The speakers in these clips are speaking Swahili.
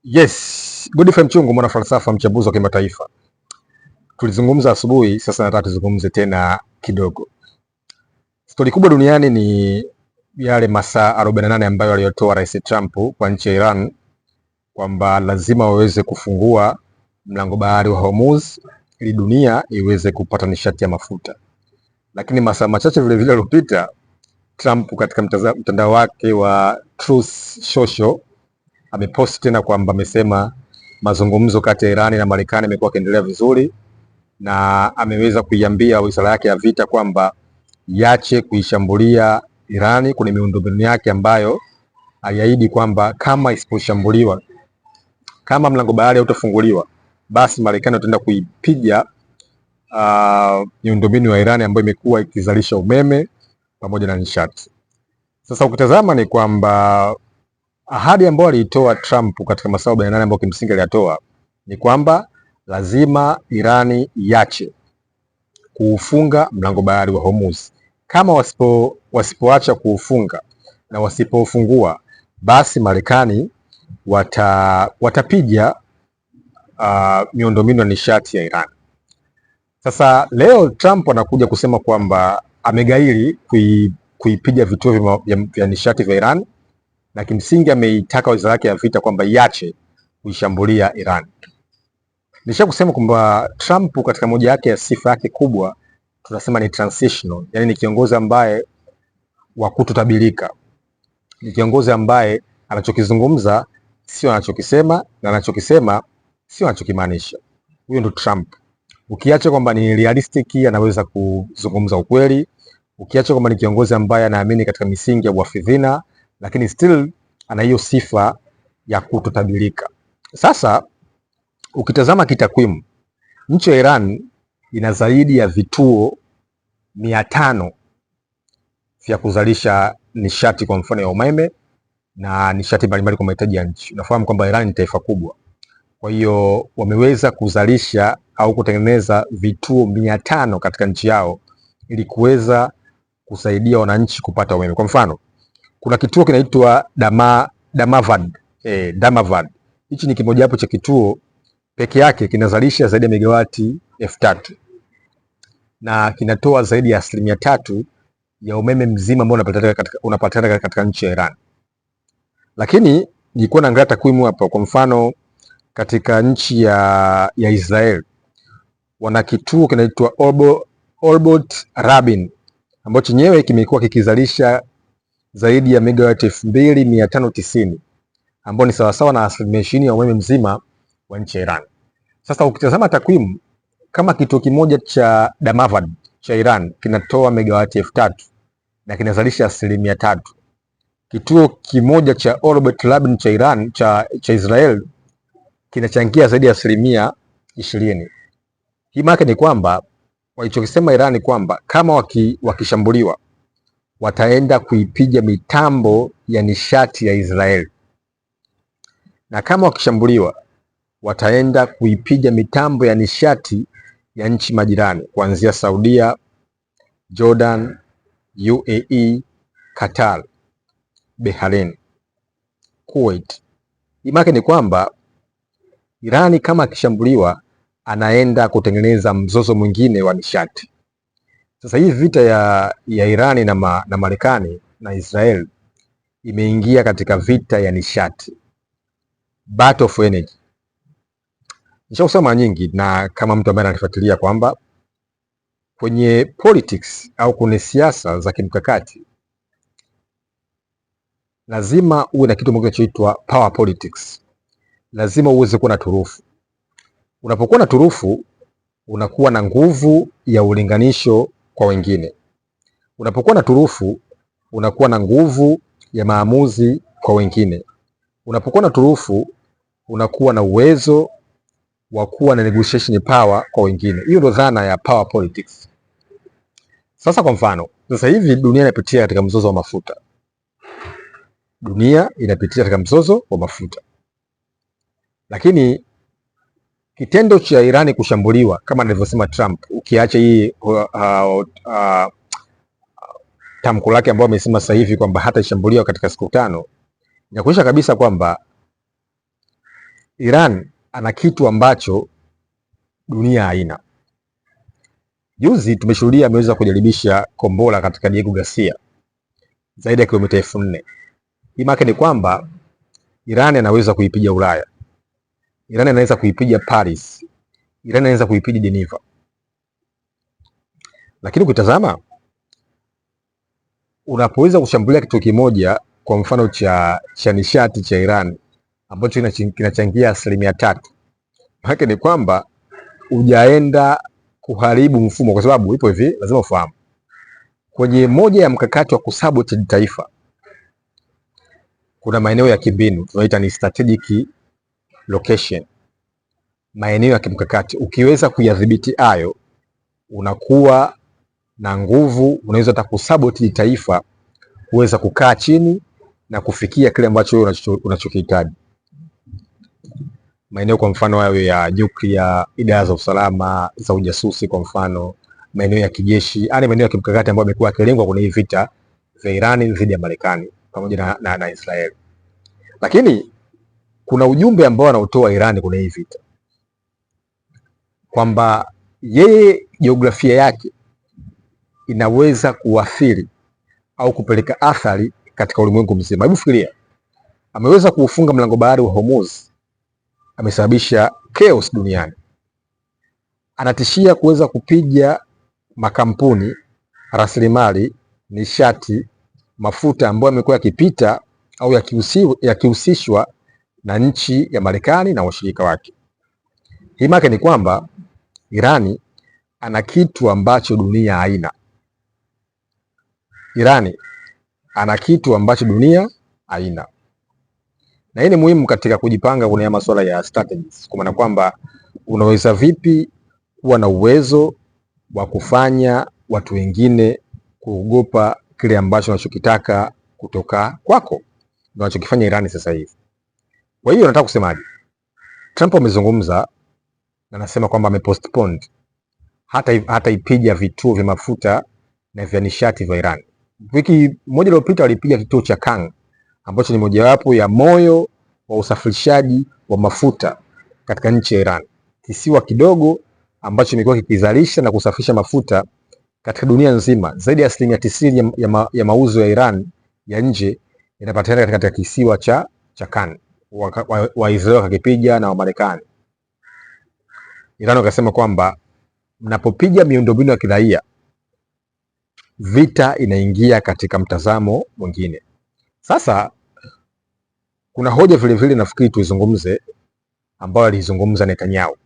Yes, Godfrey Mchungu, mwana falsafa, mchambuzi wa kimataifa. Tulizungumza asubuhi, sasa nataka tuzungumze tena kidogo. Stori kubwa duniani ni yale masaa 48 ambayo aliyotoa Rais Trump kwa nchi ya Iran kwamba lazima waweze kufungua mlango bahari wa Hormuz ili dunia iweze kupata nishati ya mafuta. Lakini masaa machache vile vile yaliyopita, Trump katika mtandao wake wa Truth Social amepost tena kwamba amesema mazungumzo kati ya Irani na Marekani yamekuwa yakiendelea vizuri, na ameweza kuiambia wizara yake ya vita kwamba iache kuishambulia Irani kwenye miundombinu yake ambayo aliahidi kwamba kama isiposhambuliwa, kama mlango bahari hautafunguliwa, basi Marekani wataenda kuipiga miundombinu ya Irani ambayo imekuwa ikizalisha umeme pamoja na nishati. Sasa ukitazama ni kwamba ahadi ambayo aliitoa Trump katika masaa 48 ambayo kimsingi aliyatoa ni kwamba lazima Irani iache kuufunga mlango bahari wa Hormuz. Kama wasipoacha kuufunga na wasipofungua, basi Marekani watapiga miundombinu ya nishati ya Iran. Sasa leo Trump anakuja kusema kwamba amegairi kuipiga vituo vya nishati vya Iran, na kimsingi ameitaka wizara yake ya vita kwamba iache kuishambulia Iran. Nisha kusema kwamba Trump katika moja yake ya sifa yake kubwa tunasema ni transitional, yani ni kiongozi ambaye wa kutotabirika. Ni kiongozi ambaye anachokizungumza sio anachokisema na anachokisema sio anachokimaanisha. Huyo ndo Trump. Ukiacha kwamba ni realistic, anaweza kuzungumza ukweli, ukiacha kwamba ni kiongozi ambaye anaamini katika misingi ya uafidhina, lakini still ana hiyo sifa ya kutotabirika. Sasa ukitazama kitakwimu, nchi ya Iran ina zaidi ya vituo 500 vya kuzalisha nishati, kwa mfano ya umeme na nishati mbalimbali kwa mahitaji ya nchi. Unafahamu kwamba Iran ni taifa kubwa, kwa hiyo wameweza kuzalisha au kutengeneza vituo 500 katika nchi yao ili kuweza kusaidia wananchi kupata umeme. Kwa mfano, kuna kituo kinaitwa Damavad. Hichi ni kimoja hapo cha kituo peke yake kinazalisha zaidi ya megawati 3000 na kinatoa zaidi ya 3% ya umeme mzima ambao unapatikana katika nchi ya Iran. Lakini nilikuwa naangalia takwimu hapa, kwa mfano katika nchi ya Israel wana kituo kinaitwa Orbot Rabin ambacho chenyewe kimekuwa kikizalisha zaidi ya megawati 2590 ambao ni sawasawa na 20% ya umeme mzima wa nchi ya Iran. Sasa ukitazama takwimu, kama kituo kimoja cha Damavad cha Iran kinatoa megawati 3000 na kinazalisha 3%, kituo kimoja cha Orbit Rabin cha Iran cha Israel kinachangia zaidi ya 20%. Hii maana ni kwamba walichokisema Iran ni kwamba kama wakishambuliwa wataenda kuipiga mitambo ya nishati ya Israel, na kama wakishambuliwa wataenda kuipiga mitambo ya nishati ya nchi majirani kuanzia Saudia, Jordan, UAE, Qatar, Bahrain, Kuwait. Imake ni kwamba Irani kama akishambuliwa anaenda kutengeneza mzozo mwingine wa nishati. Sasa hii vita ya Irani na Marekani na Israel imeingia katika vita ya nishati, battle of energy. Nishakusema mara nyingi, na kama mtu ambaye anafuatilia kwamba kwenye politics au kwenye siasa za kimkakati lazima uwe na kitu moja kinachoitwa power politics. Lazima uweze kuwa na turufu. Unapokuwa na turufu, unakuwa na nguvu ya ulinganisho kwa wengine. Unapokuwa na turufu, unakuwa na nguvu ya maamuzi kwa wengine. Unapokuwa na turufu, unakuwa na uwezo wa kuwa na negotiation power kwa wengine. Hiyo ndio dhana ya power politics. Sasa kwa mfano, sasa hivi dunia inapitia katika mzozo wa mafuta. Dunia inapitia katika mzozo wa mafuta. Lakini kitendo cha Irani kushambuliwa kama alivyosema Trump, ukiacha hii tamko lake ambao amesema sasa hivi kwamba hata ishambuliwa katika siku 5, inakuonyesha kabisa kwamba Iran ana kitu ambacho dunia haina. Juzi tumeshuhudia ameweza kujaribisha kombora katika Diego Garcia zaidi ya kilomita 4000. Hii maana ni kwamba Iran anaweza kuipiga Ulaya, Iran anaweza kuipiga Paris, Iran anaweza kuipiga Geneva. Lakini ukitazama, unapoweza kushambulia kitu kimoja, kwa mfano cha nishati cha Iran ambacho kinachangia 3%, maana ni kwamba hujaenda kuharibu mfumo, kwa sababu ipo hivi, lazima ufahamu kwenye moja ya mkakati wa kusabotage taifa kuna maeneo ya kimbinu tunaita ni strategic location, maeneo ya kimkakati. Ukiweza kuyadhibiti hayo, unakuwa na nguvu, unaweza hata kusabotage taifa kuweza kukaa chini na kufikia kile ambacho wewe unachokihitaji. Maeneo kwa mfano hayo ya nuclear, idara za usalama, za ujasusi, kwa mfano maeneo ya kijeshi, yani maeneo ya kimkakati ambayo yamekuwa yakilengwa kwenye vita vya Iran dhidi ya Marekani pamoja na Israeli. Lakini kuna ujumbe ambao anaotoa Iran kwenye hii vita kwamba yeye jiografia yake inaweza kuathiri au kupeleka athari katika ulimwengu mzima. Hebu fikiria, ameweza kuufunga mlango bahari wa Hormuz, amesababisha chaos duniani. Anatishia kuweza kupiga makampuni, rasilimali, nishati, mafuta ambayo yamekuwa yakipita au yakihusishwa na nchi ya Marekani na washirika wake. Hii maana ni kwamba Irani ana kitu ambacho dunia haina. Irani ana kitu ambacho dunia haina. Na hii ni muhimu katika kujipanga kwenye masuala ya strategies, kwa maana kwamba unaweza vipi kuwa na uwezo wa kufanya watu wengine kuogopa kile ambacho unachokitaka kutoka kwako, ndio anachokifanya Irani sasa hivi. Kwa hiyo nataka kusemaje? Trump amezungumza na anasema kwamba amepostpone hata ipiga vituo vya mafuta na vya nishati vya Iran. Wiki moja iliyopita walipiga kituo cha Kang ambacho ni mojawapo ya moyo wa usafirishaji wa mafuta katika nchi ya Iran, kisiwa kidogo ambacho kimekuwa kikizalisha na kusafirisha mafuta katika dunia nzima. Zaidi ya 90% ya mauzo ya Iran ya nje yanapatikana katika kisiwa cha Kang. Waisraeli wakakipiga na Wamarekani. Iran wakasema kwamba mnapopiga miundombinu ya kiraia, vita inaingia katika mtazamo mwingine. Sasa kuna hoja vile vile nafikiri tuizungumze, ambayo alizungumza Netanyahu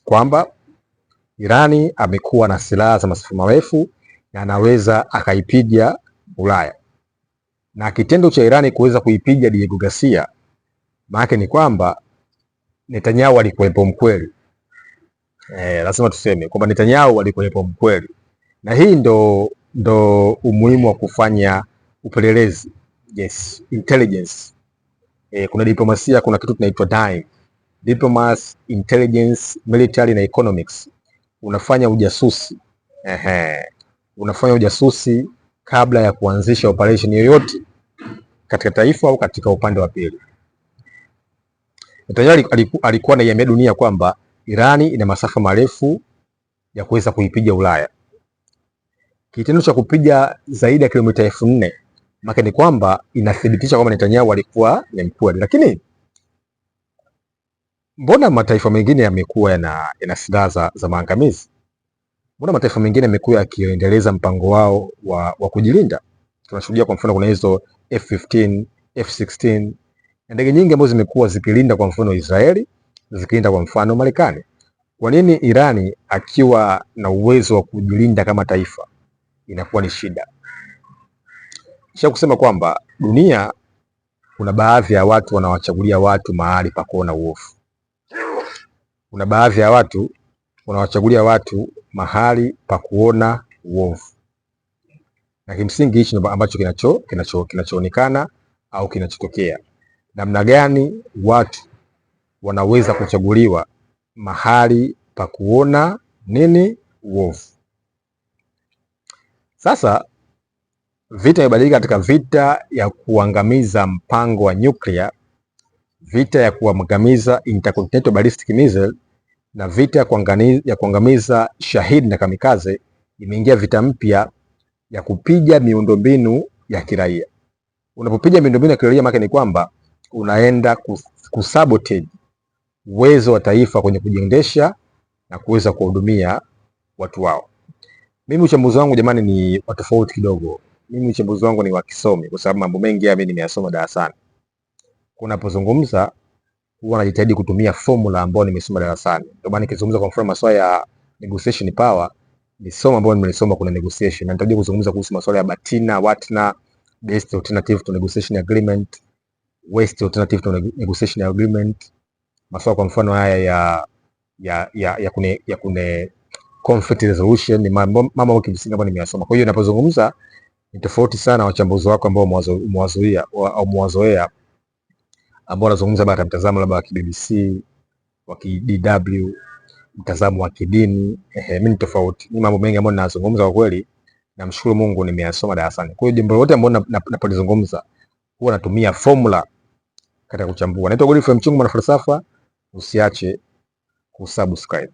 kwamba Irani amekuwa na silaha za masafa marefu na anaweza akaipiga Ulaya, na kitendo cha Irani kuweza kuipiga Diego Garcia maana ni kwamba Netanyahu alikuwepo mkweli. Lazima tuseme kwamba Netanyahu alikuwepo mkweli, na hii ndo umuhimu wa kufanya upelelezi. Yes, intelligence. Kuna diplomasia, kuna kitu tunaitwa DIME, diplomacy, intelligence, military na economics. Unafanya ujasusi. Unafanya ujasusi kabla ya kuanzisha operation yoyote katika taifa au katika upande wa pili. Netanyahu alikuwa anaiambia dunia kwamba Irani ina masafa marefu ya kuweza kuipiga Ulaya. Kitendo cha kupiga zaidi ya kilomita 4000 maana ni kwamba inathibitisha kwamba Netanyahu alikuwa ni mkweli. Lakini mbona mataifa mengine yamekuwa yana silaha za maangamizi? Mbona mataifa mengine yamekuwa yakiendeleza mpango wao wa kujilinda? Tunashuhudia kwa mfano kuna hizo F-15, F-16 na ndege nyingi ambazo zimekuwa zikilinda kwa mfano Israeli, zikilinda kwa mfano Marekani. Kwa nini Irani akiwa na uwezo wa kujilinda kama taifa inakuwa ni shida? Kisha kusema kwamba dunia kuna baadhi ya watu wanawachagulia watu mahali pa kuona uovu. Kuna baadhi ya watu wanawachagulia watu mahali pa kuona uovu. Na kimsingi hicho ambacho kinachoonekana au kinachotokea. Namna gani watu wanaweza kuchaguliwa mahali pa kuona nini? Uovu. Sasa vita imebadilika katika vita ya kuangamiza mpango wa nyuklia vita ya kuangamiza intercontinental ballistic missile na vita ya kuangamiza Shahid na Kamikaze, imeingia vita mpya ya kupiga miundombinu ya kiraia. Unapopiga miundombinu ya kiraia, maana ni kwamba unaenda kusabotage uwezo wa taifa kwenye kujiendesha na kuweza kuhudumia watu wao. Mimi uchambuzi wangu jamani ni wa tofauti kidogo. Mimi uchambuzi wangu ni wa kisomi, kwa sababu mambo mengi mimi nimeyasoma darasani. Kunapozungumza huwa najitahidi kutumia formula ambayo nimesoma darasani. Ndio maana nikizungumza kwa mfano masuala ya negotiation power, ni somo ambalo nimelisoma kuna negotiation. Na nitakuja kuzungumza kuhusu masuala ya BATNA, WATNA, best alternative to negotiation agreement, worst alternative to negotiation agreement. Masuala kwa mfano haya ya kune conflict resolution, ni mambo kimsingi ambayo nimeyasoma. Kwa hiyo ninapozungumza ni tofauti sana wachambuzi wako ambao mwazoea ambao wanazungumza baada ya mtazamo labda wa BBC, wa DW, mtazamo wa kidini. Mimi ni tofauti. Ni mambo mengi ambayo ninazungumza kwa kweli namshukuru Mungu nimeyasoma darasani. Kwa hiyo jambo lote ambalo napolizungumza huwa natumia formula katika kuchambua. Naitwa Godfrey Mchungu, mwana falsafa. Usiache kusubscribe.